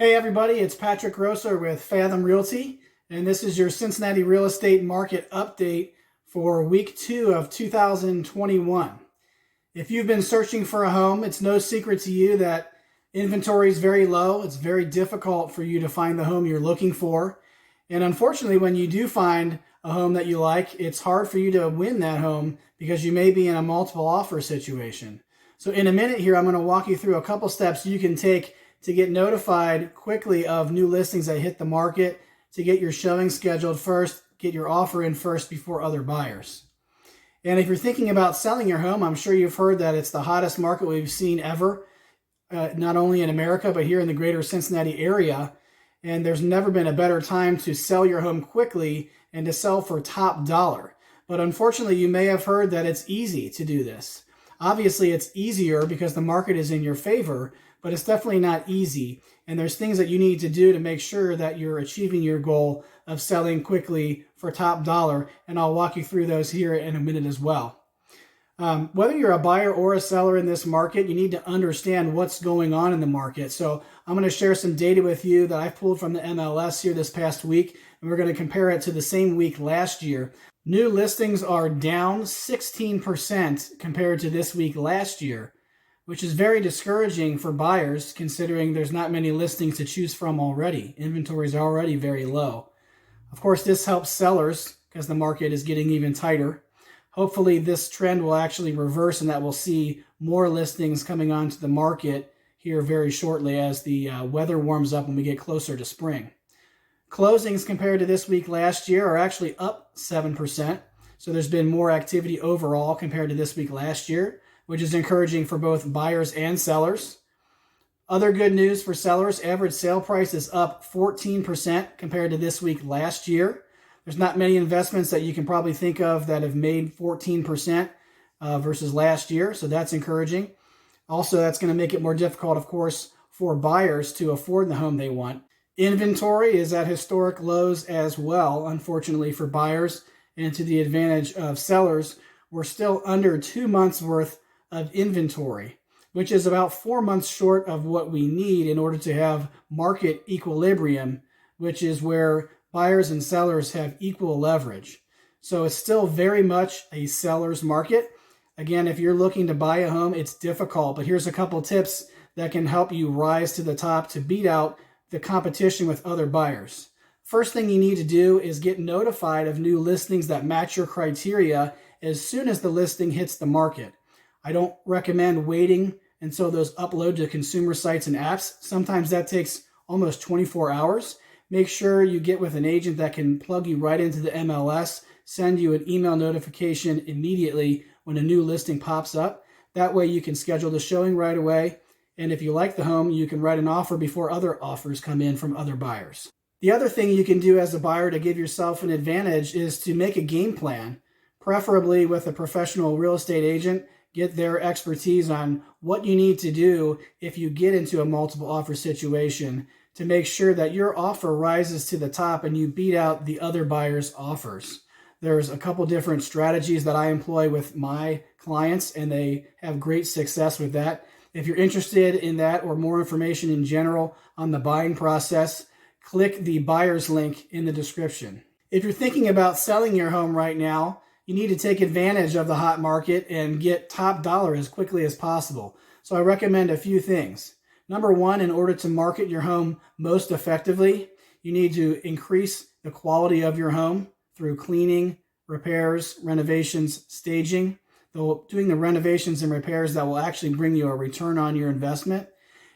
Hey everybody, it's Patrick Grosser with Fathom Realty, and this is your Cincinnati real estate market update for week 2 of 2021. If you've been searching for a home, it's no secret to you that inventory is very low. It's very difficult for you to find the home you're looking for. And unfortunately, when you do find a home that you like, it's hard for you to win that home because you may be in a multiple offer situation. So in a minute here, I'm going to walk you through a couple steps you can take to get notified quickly of new listings that hit the market, to get your showing scheduled first, get your offer in first before other buyers. And if you're thinking about selling your home, I'm sure you've heard that it's the hottest market we've seen ever, not only in America, but here in the greater Cincinnati area. And there's never been a better time to sell your home quickly and to sell for top dollar. But unfortunately, you may have heard that it's easy to do this. Obviously, it's easier because the market is in your favor, but it's definitely not easy. And there's things that you need to do to make sure that you're achieving your goal of selling quickly for top dollar. And I'll walk you through those here in a minute as well. Whether you're a buyer or a seller in this market, you need to understand what's going on in the market. So I'm going to share some data with you that I've pulled from the MLS here this past week, and we're going to compare it to the same week last year. New listings are down 16% compared to this week last year, which is very discouraging for buyers considering there's not many listings to choose from already. Inventory is already very low. Of course, this helps sellers because the market is getting even tighter. Hopefully this trend will actually reverse and that we'll see more listings coming onto the market here very shortly as the weather warms up and we get closer to spring. Closings compared to this week last year are actually up 7%. So there's been more activity overall compared to this week last year, which is encouraging for both buyers and sellers. Other good news for sellers, average sale price is up 14% compared to this week last year. There's not many investments that you can probably think of that have made 14% versus last year, so that's encouraging. Also, that's going to make it more difficult, of course, for buyers to afford the home they want. Inventory is at historic lows as well, unfortunately for buyers, and to the advantage of sellers. We're still under 2 months worth of inventory, which is about 4 months short of what we need in order to have market equilibrium, which is where buyers and sellers have equal leverage. So it's still very much a seller's market. Again, if you're looking to buy a home, it's difficult, but here's a couple tips that can help you rise to the top to beat out the competition with other buyers. First thing you need to do is get notified of new listings that match your criteria as soon as the listing hits the market. I don't recommend waiting until those upload to consumer sites and apps. Sometimes that takes almost 24 hours. Make sure you get with an agent that can plug you right into the MLS, send you an email notification immediately when a new listing pops up. That way you can schedule the showing right away. And if you like the home, you can write an offer before other offers come in from other buyers. The other thing you can do as a buyer to give yourself an advantage is to make a game plan, preferably with a professional real estate agent. Get their expertise on what you need to do if you get into a multiple offer situation to make sure that your offer rises to the top and you beat out the other buyers' offers. There's a couple different strategies that I employ with my clients, and they have great success with that. If you're interested in that or more information in general on the buying process, click the buyer's link in the description. If you're thinking about selling your home right now, you need to take advantage of the hot market and get top dollar as quickly as possible. So I recommend a few things. Number one, in order to market your home most effectively, you need to increase the quality of your home through cleaning, repairs, renovations, staging. Doing the renovations and repairs that will actually bring you a return on your investment.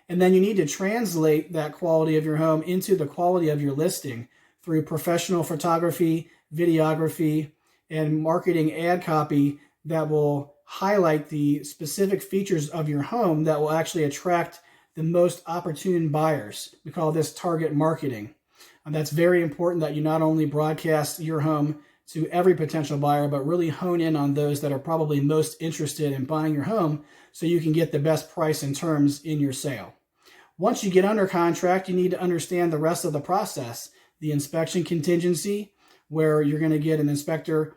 And then you need to translate that quality of your home into the quality of your listing through professional photography, videography, and marketing ad copy that will highlight the specific features of your home that will actually attract the most opportune buyers. We call this target marketing. And that's very important that you not only broadcast your home to every potential buyer, but really hone in on those that are probably most interested in buying your home so you can get the best price and terms in your sale. Once you get under contract, you need to understand the rest of the process, the inspection contingency, where you're going to get an inspector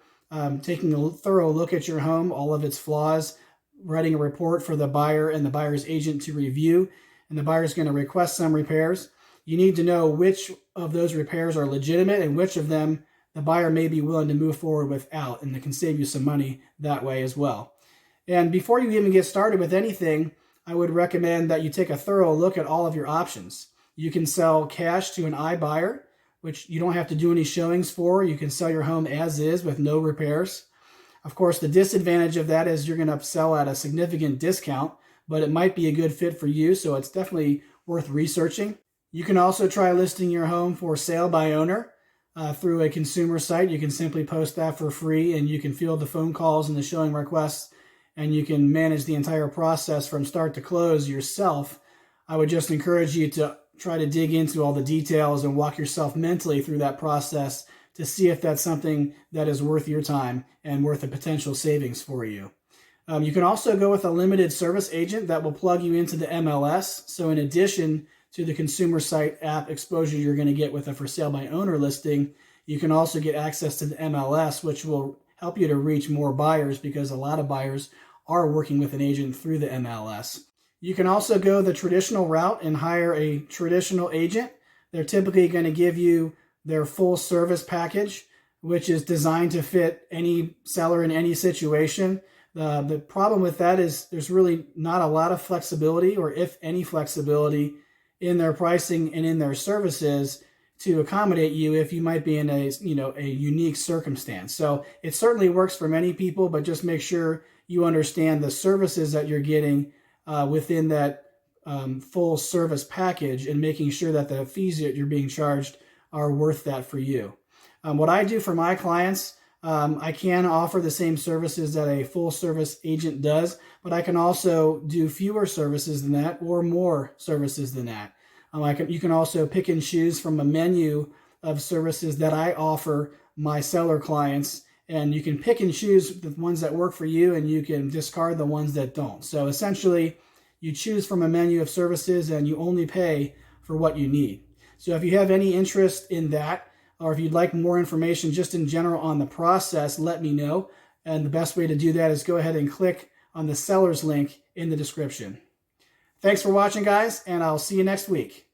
taking a thorough look at your home, all of its flaws, writing a report for the buyer and the buyer's agent to review, and the buyer's going to request some repairs. you need to know which of those repairs are legitimate and which of them the buyer may be willing to move forward without, and it can save you some money that way as well. And before you even get started with anything, I would recommend that you take a thorough look at all of your options. You can sell cash to an iBuyer, which you don't have to do any showings for. You can sell your home as is with no repairs. Of course, the disadvantage of that is you're going to sell at a significant discount, but it might be a good fit for you, so it's definitely worth researching. You can also try listing your home for sale by owner through a consumer site. You can simply post that for free, and you can field the phone calls and the showing requests, and you can manage the entire process from start to close yourself. I would just encourage you to try to dig into all the details and walk yourself mentally through that process to see if that's something that is worth your time and worth a potential savings for you. You can also go with a limited service agent that will plug you into the MLS. So in addition to the consumer site app exposure you're going to get with a for sale by owner listing, you can also get access to the MLS, which will help you to reach more buyers because a lot of buyers are working with an agent through the MLS. You can also go the traditional route and hire a traditional agent. They're typically going to give you their full service package, which is designed to fit any seller in any situation. The problem with that is there's really not a lot of flexibility, or if any flexibility, in their pricing and in their services to accommodate you if you might be in a unique circumstance. So it certainly works for many people, but just make sure you understand the services that you're getting within that full service package, and making sure that the fees that you're being charged are worth that for you. What I do for my clients, I can offer the same services that a full service agent does, but I can also do fewer services than that or more services than that. You can also pick and choose from a menu of services that I offer my seller clients, and you can pick and choose the ones that work for you, and you can discard the ones that don't. So essentially, you choose from a menu of services and you only pay for what you need. So if you have any interest in that, or if you'd like more information just in general on the process, let me know. And the best way to do that is go ahead and click on the seller's link in the description. Thanks for watching, guys, and I'll see you next week.